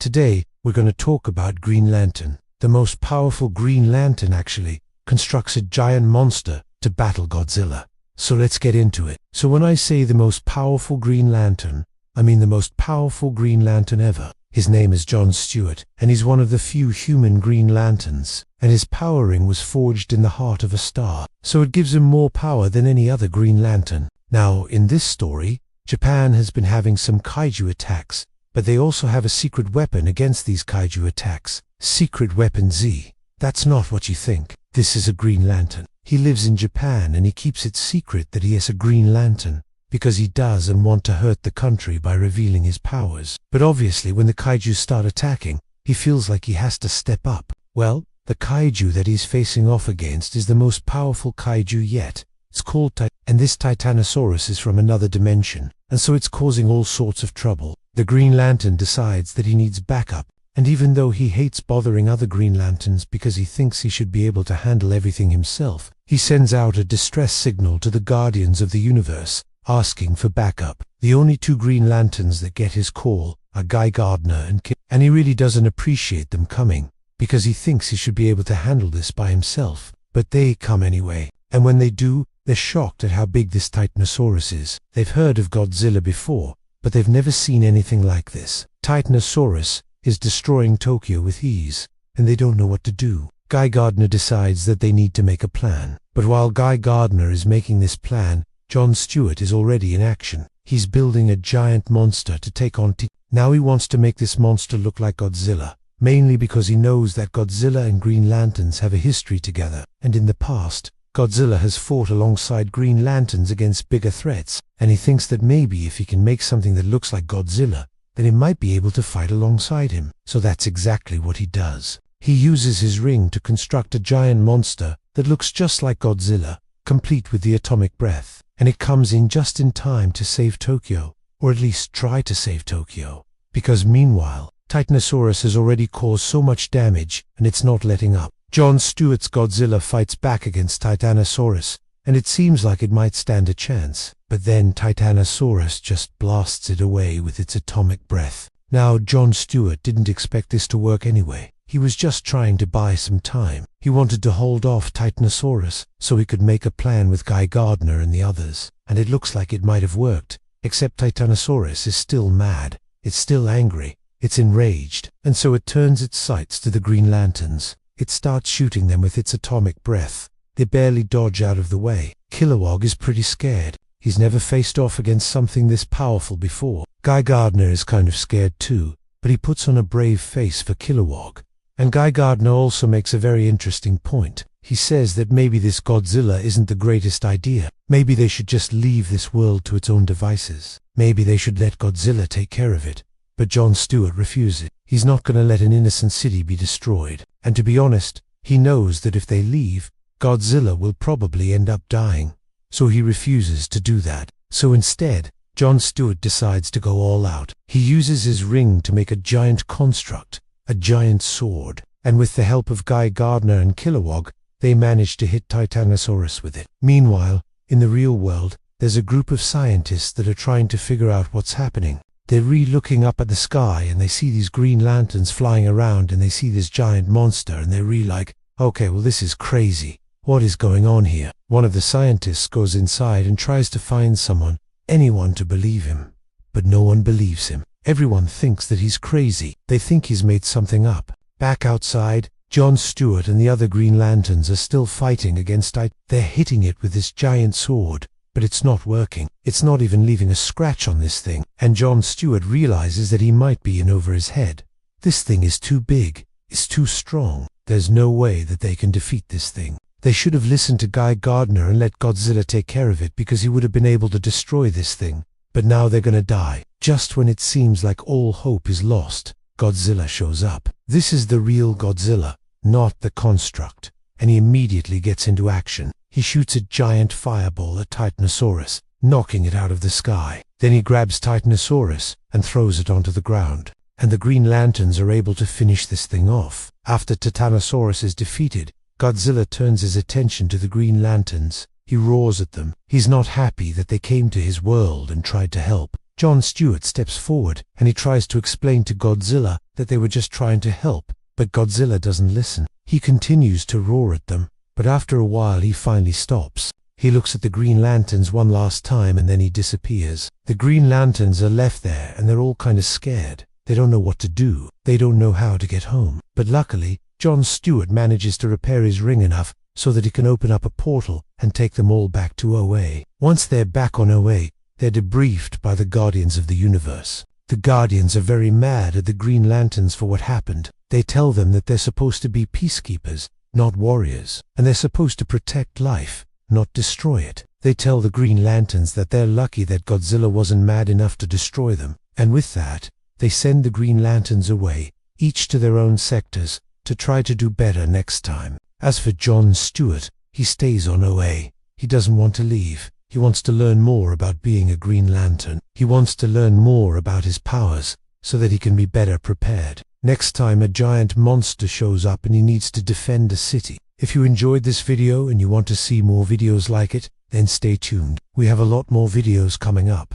Today, we're going to talk about Green Lantern. The most powerful Green Lantern actually constructs a giant monster to battle Godzilla. So let's get into it. So when I say the most powerful Green Lantern, I mean the most powerful Green Lantern ever. His name is John Stewart, and he's one of the few human Green Lanterns, and his power ring was forged in the heart of a star, so it gives him more power than any other Green Lantern. Now, in this story, Japan has been having some kaiju attacks, but they also have a secret weapon against these kaiju attacks. Secret Weapon Z. That's not what you think. This is a Green Lantern. He lives in Japan and he keeps it secret that he is a Green Lantern, because he doesn't want to hurt the country by revealing his powers. But obviously when the kaiju start attacking, he feels like he has to step up. Well, the kaiju that he's facing off against is the most powerful kaiju yet. It's called and this Titanosaurus is from another dimension, and so it's causing all sorts of trouble. The Green Lantern decides that he needs backup, and even though he hates bothering other Green Lanterns because he thinks he should be able to handle everything himself, he sends out a distress signal to the Guardians of the Universe, asking for backup. The only two Green Lanterns that get his call are Guy Gardner and he really doesn't appreciate them coming, because he thinks he should be able to handle this by himself. But they come anyway, and when they do, they're shocked at how big this Titanosaurus is. They've heard of Godzilla before, but they've never seen anything like this. Titanosaurus is destroying Tokyo with ease, and they don't know what to do. Guy Gardner decides that they need to make a plan. But while Guy Gardner is making this plan, John Stewart is already in action. He's building a giant monster to take on Now he wants to make this monster look like Godzilla, mainly because he knows that Godzilla and Green Lanterns have a history together, and in the past, Godzilla has fought alongside Green Lanterns against bigger threats, and he thinks that maybe if he can make something that looks like Godzilla, then he might be able to fight alongside him. So that's exactly what he does. He uses his ring to construct a giant monster that looks just like Godzilla, complete with the atomic breath, and it comes in just in time to save Tokyo, or at least try to save Tokyo. Because meanwhile, Titanosaurus has already caused so much damage, and it's not letting up. John Stewart's Godzilla fights back against Titanosaurus, and it seems like it might stand a chance. But then Titanosaurus just blasts it away with its atomic breath. Now, John Stewart didn't expect this to work anyway. He was just trying to buy some time. He wanted to hold off Titanosaurus so he could make a plan with Guy Gardner and the others. And it looks like it might have worked, except Titanosaurus is still mad. It's still angry. It's enraged. And so it turns its sights to the Green Lanterns. It starts shooting them with its atomic breath. They barely dodge out of the way. Kilowog is pretty scared. He's never faced off against something this powerful before. Guy Gardner is kind of scared too, but he puts on a brave face for Kilowog. And Guy Gardner also makes a very interesting point. He says that maybe this Godzilla isn't the greatest idea. Maybe they should just leave this world to its own devices. Maybe they should let Godzilla take care of it. But John Stewart refuses. He's not going to let an innocent city be destroyed. And to be honest, he knows that if they leave, Godzilla will probably end up dying. So he refuses to do that. So instead, John Stewart decides to go all out. He uses his ring to make a giant construct, a giant sword, and with the help of Guy Gardner and Kilowog, they manage to hit Titanosaurus with it. Meanwhile, in the real world, there's a group of scientists that are trying to figure out what's happening. They're looking up at the sky and they see these Green Lanterns flying around and they see this giant monster and they're like, okay, well this is crazy. What is going on here? One of the scientists goes inside and tries to find someone, anyone to believe him. But no one believes him. Everyone thinks that he's crazy. They think he's made something up. Back outside, John Stewart and the other Green Lanterns are still fighting against They're hitting it with this giant sword, but it's not working. It's not even leaving a scratch on this thing. And John Stewart realizes that he might be in over his head. This thing is too big. It's too strong. There's no way that they can defeat this thing. They should have listened to Guy Gardner and let Godzilla take care of it because he would have been able to destroy this thing. But now they're gonna die. Just when it seems like all hope is lost, Godzilla shows up. This is the real Godzilla, not the construct. And he immediately gets into action. He shoots a giant fireball at Titanosaurus, knocking it out of the sky. Then he grabs Titanosaurus and throws it onto the ground. And the Green Lanterns are able to finish this thing off. After Titanosaurus is defeated, Godzilla turns his attention to the Green Lanterns. He roars at them. He's not happy that they came to his world and tried to help. John Stewart steps forward and he tries to explain to Godzilla that they were just trying to help, but Godzilla doesn't listen. He continues to roar at them, but after a while he finally stops. He looks at the Green Lanterns one last time and then he disappears. The Green Lanterns are left there and they're all kind of scared. They don't know what to do. They don't know how to get home. But luckily, Jon Stewart manages to repair his ring enough so that he can open up a portal and take them all back to OA. Once they're back on OA, they're debriefed by the Guardians of the Universe. The Guardians are very mad at the Green Lanterns for what happened. They tell them that they're supposed to be peacekeepers, not warriors, and they're supposed to protect life, not destroy it. They tell the Green Lanterns that they're lucky that Godzilla wasn't mad enough to destroy them, and with that, they send the Green Lanterns away, each to their own sectors, to try to do better next time. As for Jon Stewart, he stays on OA. He doesn't want to leave. He wants to learn more about being a Green Lantern. He wants to learn more about his powers, so that he can be better prepared next time a giant monster shows up and he needs to defend a city. If you enjoyed this video and you want to see more videos like it, then stay tuned. We have a lot more videos coming up.